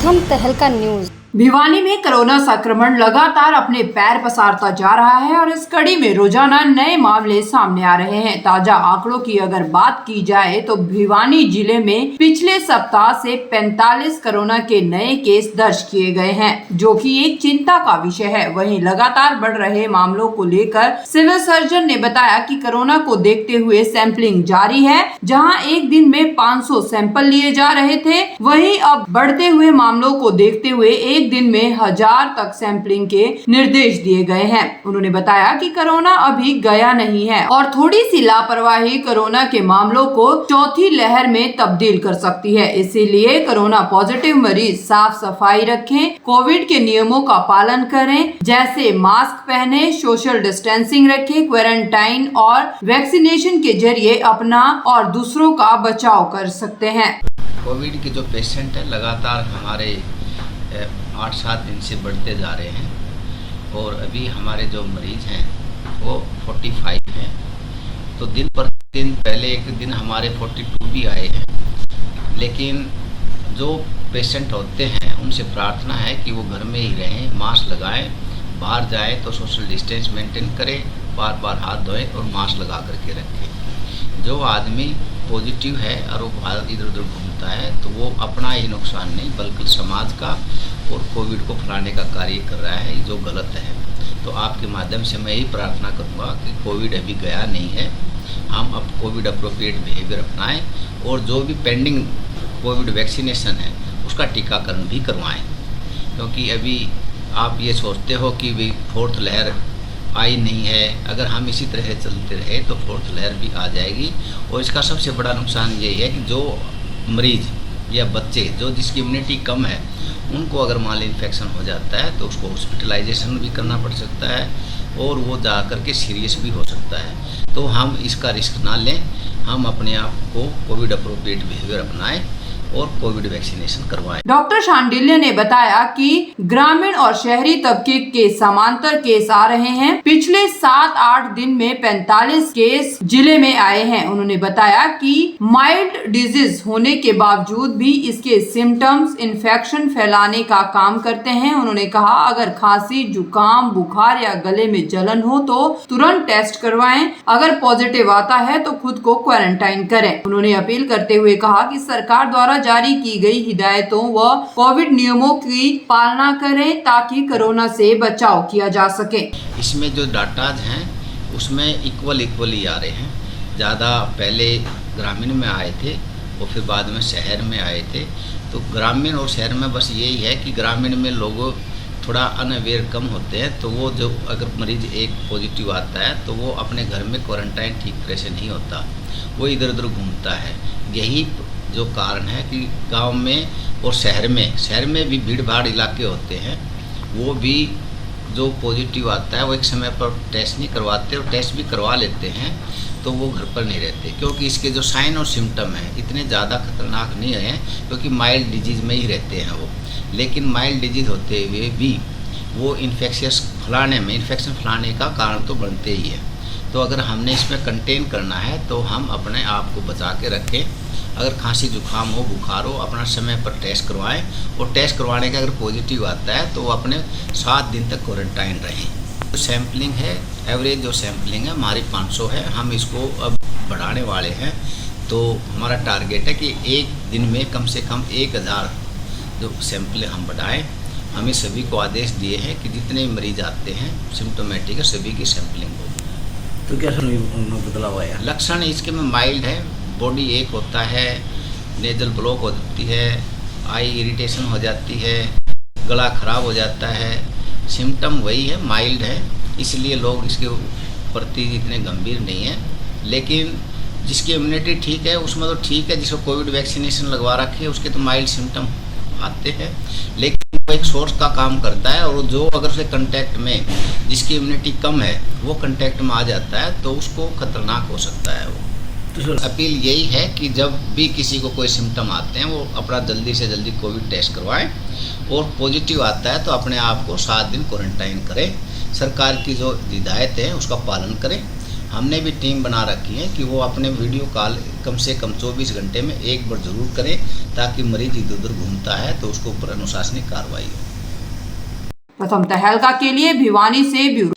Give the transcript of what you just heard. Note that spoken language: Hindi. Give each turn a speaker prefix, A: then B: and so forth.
A: प्रथम तहलका न्यूज।
B: भिवानी में कोरोना संक्रमण लगातार अपने पैर पसारता जा रहा है और इस कड़ी में रोजाना नए मामले सामने आ रहे हैं। ताजा आंकड़ों की अगर बात की जाए तो भिवानी जिले में पिछले सप्ताह से 45 कोरोना के नए केस दर्ज किए गए हैं, जो कि एक चिंता का विषय है। वहीं लगातार बढ़ रहे मामलों को लेकर सिविल सर्जन ने बताया कि कोरोना को देखते हुए सैंपलिंग जारी है। जहां एक दिन में 500 सैंपल लिए जा रहे थे, वहीं अब बढ़ते हुए मामलों को देखते हुए एक दिन में 1000 तक सैंपलिंग के निर्देश दिए गए हैं। उन्होंने बताया कि कोरोना अभी गया नहीं है और थोड़ी सी लापरवाही कोरोना के मामलों को चौथी लहर में तब्दील कर सकती है। इसीलिए कोरोना पॉजिटिव मरीज साफ सफाई रखें, कोविड के नियमों का पालन करें, जैसे मास्क पहने, सोशल डिस्टेंसिंग रखें, क्वारंटाइन और वैक्सीनेशन के जरिए अपना और दूसरों का बचाव कर सकते हैं।
C: कोविड के जो पेशेंट है लगातार हमारे 8-7 दिन से बढ़ते जा रहे हैं और अभी हमारे जो मरीज हैं वो 45 हैं। तो दिन पर दिन पहले एक दिन हमारे 42 भी आए हैं, लेकिन जो पेशेंट होते हैं उनसे प्रार्थना है कि वो घर में ही रहें, मास्क लगाएं, बाहर जाएं तो सोशल डिस्टेंस मेंटेन करें, बार बार हाथ धोएं और मास्क लगा करके रखें। जो आदमी पॉजिटिव है और वो इधर उधर घूमता है तो वो अपना ही नुकसान नहीं बल्कि समाज का और कोविड को फैलाने का कार्य कर रहा है, जो गलत है। तो आपके माध्यम से मैं यही प्रार्थना करूंगा कि कोविड अभी गया नहीं है, हम अब कोविड अप्रोप्रिएट बिहेवियर अपनाएं और जो भी पेंडिंग कोविड वैक्सीनेशन है उसका टीकाकरण भी करवाएं। क्योंकि अभी आप ये सोचते हो कि भाई 4th लहर आई नहीं है, अगर हम इसी तरह चलते रहे तो 4th लहर भी आ जाएगी। और इसका सबसे बड़ा नुकसान ये है कि जो मरीज या बच्चे जिसकी इम्यूनिटी कम है उनको अगर मान ली इन्फेक्शन हो जाता है तो उसको हॉस्पिटलाइजेशन भी करना पड़ सकता है और वो जा कर के सीरियस भी हो सकता है। तो हम इसका रिस्क ना लें, हम अपने आप को कोविड अप्रोप्रिएट बिहेवियर अपनाएं और कोविड वैक्सीनेशन करवाएं।
B: डॉक्टर शांडिल्य ने बताया कि ग्रामीण और शहरी तबके के समांतर केस आ रहे हैं। पिछले 7-8 दिन में 45 केस जिले में आए हैं। उन्होंने बताया कि माइल्ड डिजीज होने के बावजूद भी इसके सिम्टम्स इन्फेक्शन फैलाने का काम करते हैं। उन्होंने कहा अगर खांसी, जुकाम, बुखार या गले में जलन हो तो तुरंत टेस्ट करवाएं। अगर पॉजिटिव आता है तो खुद को क्वारंटाइन करें। उन्होंने अपील करते हुए कहा कि सरकार द्वारा जारी की गई हिदायतों व कोविड नियमों की पालना करें ताकि कोरोना से बचाव किया जा सके।
C: इसमें जो डाटाज हैं उसमें इक्वली आ रहे हैं। ज़्यादा पहले ग्रामीण में आए थे और फिर बाद में शहर में आए थे। तो ग्रामीण और शहर में बस यही है कि ग्रामीण में लोग थोड़ा अनअवेयर कम होते हैं, तो वो जो अगर मरीज एक पॉजिटिव आता है तो वो अपने घर में क्वारंटाइन ठीक तरह से नहीं होता, वो इधर उधर घूमता है। यही जो कारण है कि गांव में और शहर में भी भीड़ भाड़ इलाके होते हैं, वो भी जो पॉजिटिव आता है वो एक समय पर टेस्ट नहीं करवाते और टेस्ट भी करवा लेते हैं तो वो घर पर नहीं रहते, क्योंकि इसके जो साइन और सिम्टम हैं इतने ज़्यादा खतरनाक नहीं हैं, क्योंकि माइल्ड डिजीज़ में ही रहते हैं वो। लेकिन माइल्ड डिजीज़ होते हुए भी वो इन्फेक्शन फैलाने का कारण तो बनते ही है। तो अगर हमने इसमें कंटेन करना है तो हम अपने आप को बचा के रखें। अगर खांसी जुकाम हो, बुखार हो, अपना समय पर टेस्ट करवाएं और टेस्ट करवाने का अगर पॉजिटिव आता है तो अपने 7 दिन तक क्वारंटाइन रहें। तो सैम्पलिंग है, एवरेज जो सैम्पलिंग है हमारी 500 है, हम इसको अब बढ़ाने वाले हैं। तो हमारा टारगेट है कि एक दिन में कम से कम 1000 जो सैंपल हम बढ़ाएं। हमें सभी को आदेश दिए हैं कि जितने मरीज आते हैं सिम्टोमेटिक है सभी की सैंपलिंग हो।
D: तो क्या बदलाव आया?
C: लक्षण इसके में माइल्ड है, बॉडी एक होता है, नेजल ब्लॉक हो जाती है, आई इरिटेशन हो जाती है, गला खराब हो जाता है। सिम्टम वही है, माइल्ड है, इसलिए लोग इसके प्रति इतने गंभीर नहीं हैं। लेकिन जिसकी इम्यूनिटी ठीक है उसमें तो ठीक है, जिसको कोविड वैक्सीनेशन लगवा रखी है उसके तो माइल्ड सिम्टम आते हैं, लेकिन वो एक सोर्स का काम करता है और जो अगर से कंटेक्ट में जिसकी इम्यूनिटी कम है वो कंटेक्ट में आ जाता है तो उसको खतरनाक हो सकता है वो। तो अपील यही है कि जब भी किसी को कोई सिम्टम आते हैं वो अपना जल्दी से जल्दी कोविड टेस्ट करवाएं और पॉजिटिव आता है तो अपने आप को 7 दिन क्वारंटाइन करें। सरकार की जो हिदायत है उसका पालन करें हमने भी टीम बना रखी है कि वो अपने वीडियो कॉल कम से कम 24 घंटे में एक बार ज़रूर करें, ताकि मरीज इधर उधर घूमता है तो उसको ऊपर अनुशासनिक कार्रवाई हो।
B: प्रथम तहलका के लिए भिवानी से ब्यूरो।